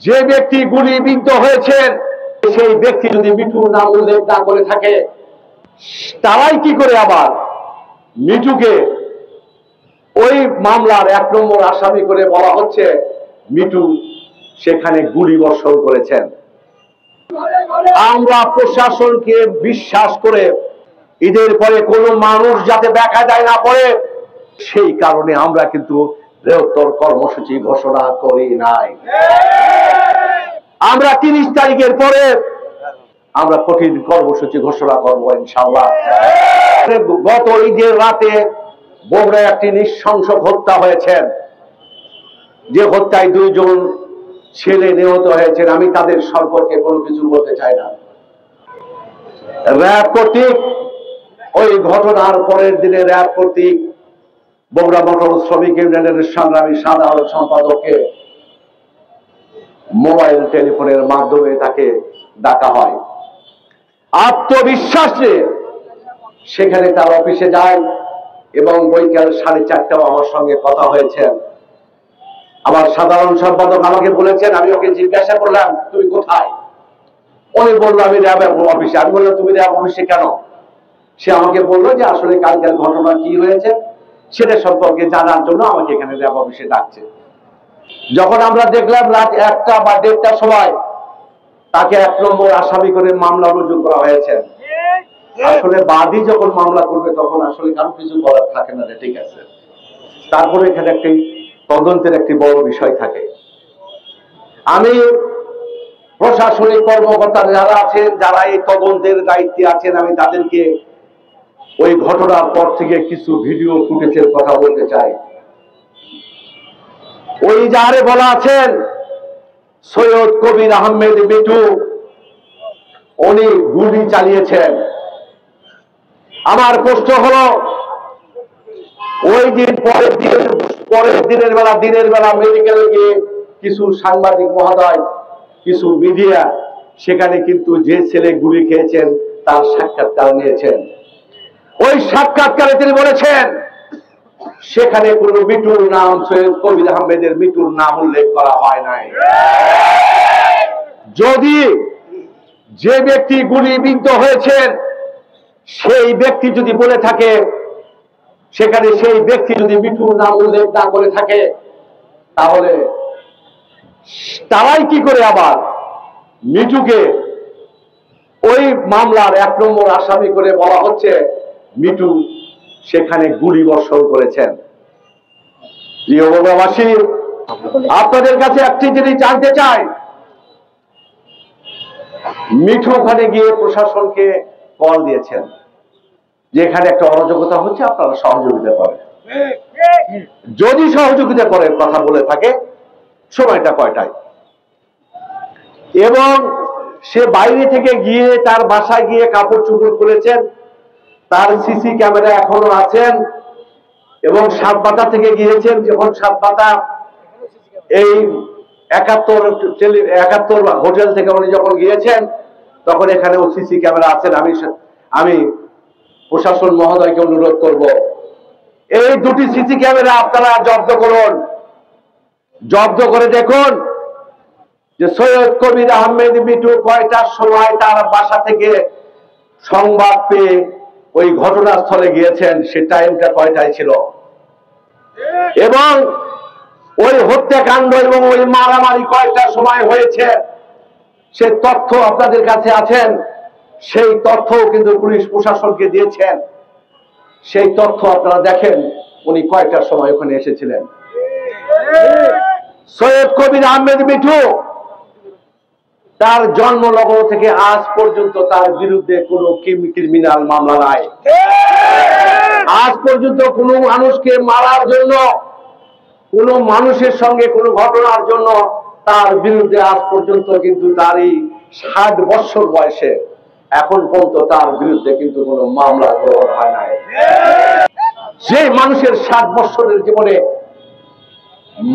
যে ব্যক্তি গুলিবিদ্ধ হয়েছেন সেই ব্যক্তি যদি মিঠুর নাম উল্লেখ না করে থাকে, তারাই কি করে আবার মিঠুকে ওই মামলার 1 নম্বর আসামি করে বলা হচ্ছে মিঠু সেখানে গুলি বর্ষণ করেছেন। আমরা প্রশাসনকে বিশ্বাস করে ঈদের পরে কোনো মানুষ যাতে বেকায়দায় না পড়ে সেই কারণে আমরা কিন্তু বৃহত্তর কর্মসূচি ঘোষণা করি নাই। আমরা 30 তারিখের পরে আমরা কঠিন কর্মসূচি ঘোষণা করবো ইনশাআল্লাহ। গত ঈদের রাতে বগুড়ায় একটি নৃশংস হত্যা হয়েছেন, যে হত্যায় 2 জন ছেলে নিহত হয়েছেন। আমি তাদের সম্পর্কে কোনো কিছু বলতে চাই না। র্যাব কর্তৃক ওই ঘটনার পরের দিনে র্যাব কর্তৃক বগুড়া মোটর শ্রমিক ইউনিয়নের সংগ্রামী সাধারণ সম্পাদককে মোবাইল টেলিফোনের মাধ্যমে তাকে ডাকা হয়। আত্মবিশ্বাসে সেখানে তার অফিসে যায় এবং বৈকাল 4:30টাও আমার সঙ্গে কথা হয়েছে। আমার সাধারণ সম্পাদক আমাকে বলেছেন, আমি ওকে জিজ্ঞাসা করলাম তুমি কোথায়? উনি বলল আমি র্যাব অফিসে। আমি বললাম তুমি র্যাব অফিসে কেন? সে আমাকে বললো যে আসলে কালকের ঘটনা কি হয়েছে সেটা সম্পর্কে জানার জন্য আমাকে এখানে র্যাব অফিসে ডাকছে। যখন আমরা দেখলাম রাত 1টা বা 1:30টার সময় তাকে 1 নম্বর আসামি করে মামলা রুজু করা হয়েছে। আসলে বাদী যখন মামলা করবে তখন আসলে কারো কিছু করার থাকে না, ঠিক আছে। তারপরে এখানে একটি তদন্তের একটি বড় বিষয় থাকে। আমি প্রশাসনিক কর্মকর্তা যারা আছেন, যারা এই তদন্তের দায়িত্বে আছেন, আমি তাদেরকে ওই ঘটনার পর থেকে কিছু ভিডিও ফুটেজের কথা বলতে চাই। ওই যারে বলা আছেন সৈয়দ কবির আহমেদ মিঠু, উনি গুলি চালিয়েছেন। আমার প্রশ্ন হলো ওই দিন পরের দিনের বেলা মেডিকেলে গিয়ে কিছু সাংবাদিক মহোদয়, কিছু মিডিয়া সেখানে কিন্তু যে ছেলে গুলি খেয়েছেন তার সাক্ষাৎকার নিয়েছেন। ওই সাক্ষাৎকারে তিনি বলেছেন সেখানে কোন মিঠুর নাম, সৈয়দ কবির আহমেদের মিঠুর নাম উল্লেখ করা হয় নাই। যদি যে ব্যক্তি গুলিবিদ্ধ হয়েছেন সেই ব্যক্তি যদি বলে থাকে, সেখানে সেই ব্যক্তি যদি মিঠুর নাম উল্লেখ না করে থাকে, তাহলে তারাই কি করে আবার মিঠুকে ওই মামলার 1 নম্বর আসামি করে বলা হচ্ছে মিঠু সেখানে গুলি বর্ষণ করেছেন। প্রিয় বগুড়াবাসী, আপনাদের কাছে একটি জিনিস জানতে চাই, মিঠু ওখানে গিয়ে প্রশাসনকে কল দিয়েছেন যে এখানে একটা অরাজকতা হচ্ছে, আপনারা সহযোগিতা করেন। যদি সহযোগিতা করার কথা বলে থাকে সময়টা কয়টায়, এবং সে বাইরে থেকে গিয়ে তার বাসায় গিয়ে কাপড় চোপড় খুলেছেন, তার সিসি ক্যামেরা এখনো আছেন, এবং সাতবাতা থেকে গিয়েছেন। যখন সাতবাতা এই 71 হোটেল থেকে উনি যখন গিয়েছেন তখন এখানেও সিসি ক্যামেরা আছেন। আমি প্রশাসন মহোদয়কে অনুরোধ করব এই 2টি সিসি ক্যামেরা আপনারা জব্দ করুন, জব্দ করে দেখুন যে সৈয়দ কবির আহমেদ মিঠু কয়টার সময় তার বাসা থেকে সংবাদ পেয়ে ওই ঘটনাস্থলে গিয়েছেন, সে টাইমটা কয়টায় ছিল, এবং ওই হত্যাকাণ্ড এবং ওই মারামারি কয়টার সময় হয়েছে সে তথ্য আপনাদের কাছে আছেন। সেই তথ্যও কিন্তু পুলিশ প্রশাসনকে দিয়েছেন। সেই তথ্য আপনারা দেখেন উনি কয়টার সময় ওখানে এসেছিলেন। সৈয়দ কবির আহমেদ মিঠু তার জন্মলগ্ন থেকে আজ পর্যন্ত তার বিরুদ্ধে কোনো ক্রিমিনাল মামলা নাই। আজ পর্যন্ত কোনো মানুষকে মারার জন্য, কোনো মানুষের সঙ্গে কোনো ঘটনার জন্য তার বিরুদ্ধে আজ পর্যন্ত কিন্তু তার এই 60 বছর বয়সে এখন পর্যন্ত তার বিরুদ্ধে কিন্তু কোনো মামলা গ্রহণ হয় নাই। যে মানুষের 60 বছরের জীবনে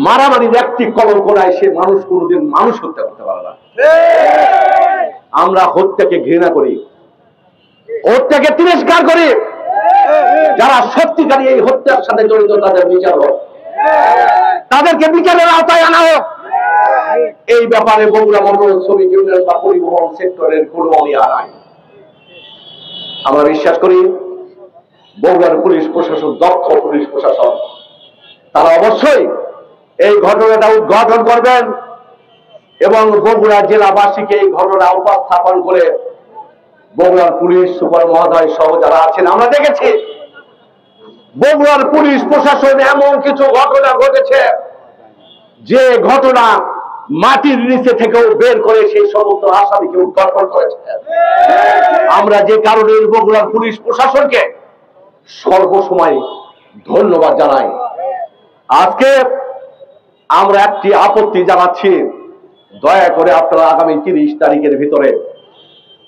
মারামারির একটি কলঙ্ক নাই, সে মানুষ কোনোদিন মানুষ হত্যা করতে পারে না। আমরা হত্যাকে ঘৃণা করি, হত্যাকে তিরস্কার করি। যারা সত্যিকারী এই হত্যার সাথে জড়িত তাদের বিচার হোক, তাদেরকে বিচারের আওতায় আনা হোক। এই ব্যাপারে বগুড়া মোটর শ্রমিক ইউনিয়ন বা পরিবহন সেক্টরের কোনো অনীহা নাই। আমরা বিশ্বাস করি বগুড়ার পুলিশ প্রশাসন দক্ষ পুলিশ প্রশাসন, তারা অবশ্যই এই ঘটনাটা উদ্ঘাটন করবেন এবং বগুড়া জেলাবাসীকে এই ঘটনা উপস্থাপন করে বগুড়ার পুলিশ সুপার মহোদয় সহ যারা আছেন, আমরা দেখেছি বগুড়ার পুলিশ প্রশাসন এমন কিছু ঘটনা ঘটেছে যে ঘটনা মাটির নিচে থেকেও বের করে সেই সমস্ত আসামিকে উদ্ঘাটন করেছে। আমরা যে কারণে বগুড়ার পুলিশ প্রশাসনকে সর্বসময় ধন্যবাদ জানাই। আজকে আমরা একটি আপত্তি জানাচ্ছি, দয়া করে আপনারা আগামী 30 তারিখের ভিতরে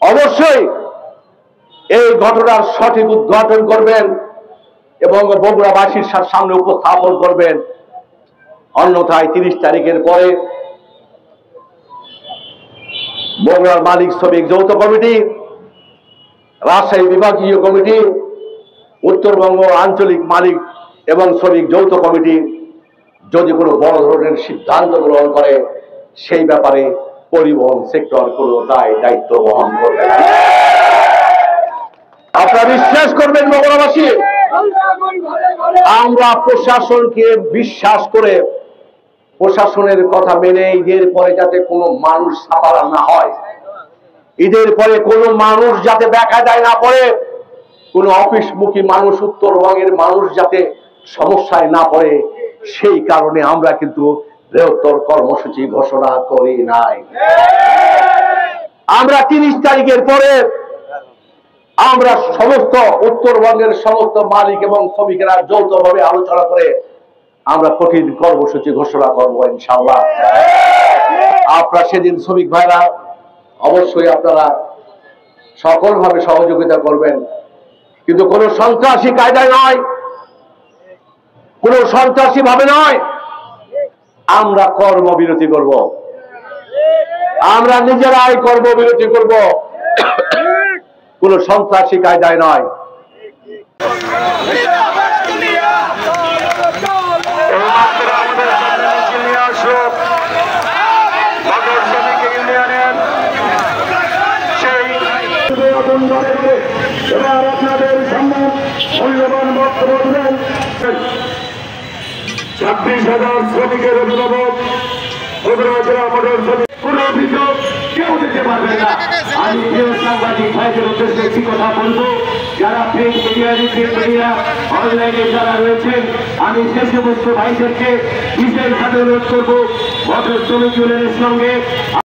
অবশ্যই এই ঘটনার সঠিক উদ্ঘাটন করবেন এবং বগুড়াবাসীর সামনে উপস্থাপন করবেন। অন্যথায় 30 তারিখের পরে বগুড়ার মালিক শ্রমিক যৌথ কমিটি, রাজশাহী বিভাগীয় কমিটি, উত্তরবঙ্গ আঞ্চলিক মালিক এবং শ্রমিক যৌথ কমিটি যদি কোনো বড় ধরনের সিদ্ধান্ত গ্রহণ করে, সেই ব্যাপারে পরিবহন সেক্টর কোনো দায়িত্ব বহন করবে না। আপনারা বিশ্বাস করবেন বগুড়াবাসী, আমরা প্রশাসনকে বিশ্বাস করে প্রশাসনের কথা মেনে ঈদের পরে যাতে কোনো মানুষ সাফারান না হয়, ঈদের পরে কোনো মানুষ যাতে বেকায়দায় না পড়ে, কোনো অফিসমুখী মানুষ উত্তরবঙ্গের মানুষ যাতে সমস্যায় না পড়ে, সেই কারণে আমরা কিন্তু বৃহত্তর কর্মসূচি ঘোষণা করি নাই। আমরা 30 তারিখের পরে আমরা সমস্ত উত্তরবঙ্গের সমস্ত মালিক এবং শ্রমিকেরা যৌথভাবে আলোচনা করে আমরা কঠিন কর্মসূচি ঘোষণা করব ইনশাআল্লাহ। আপনারা সেদিন শ্রমিক ভাইরা অবশ্যই আপনারা সকলভাবে সহযোগিতা করবেন, কিন্তু কোনো সন্ত্রাসী কায়দায় নয়, কোনো সন্ত্রাসী ভাবে নয়। আমরা কর্মবিরতি করব, আমরা নিজেরাই কর্মবিরতি করব, কোনো সন্ত্রাসী কায়দায় নয়। এবার আপনাদের সামনে মূল্যবান বক্তব্য দেন 26,000 শ্রমিকের অভিভাবক কোন অভিযোগ কেউ দিতে পারবে না। আমি প্রিয় সাংবাদিক ভাইদের উদ্দেশ্যে একটি কথা বলবো, যারা প্রিন্ট মিডিয়া, রিপ্রিন্ট মিডিয়া, অনলাইনে যারা রয়েছেন, আমি সে সমস্ত ভাইদেরকে বিশেষভাবে অনুরোধ করবো মোটর শ্রমিক ইউনিয়নের সঙ্গে